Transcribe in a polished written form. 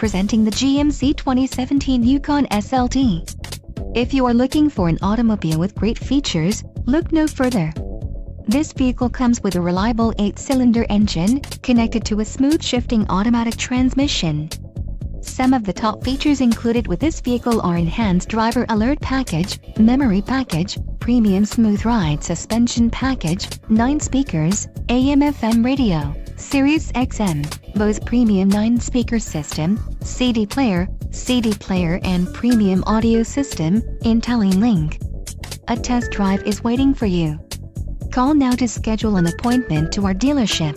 presenting the GMC 2017 Yukon SLT. If you are looking for an automobile with great features, look no further. This vehicle comes with a reliable 8-cylinder engine, connected to a smooth shifting automatic transmission. Some of the top features included with this vehicle are enhanced driver alert package, memory package, premium smooth ride suspension package, 9 speakers, AM/FM radio, Sirius XM, Bose premium 9-speaker system, CD player and premium audio system, IntelliLink. A test drive is waiting for you. Call now to schedule an appointment to our dealership.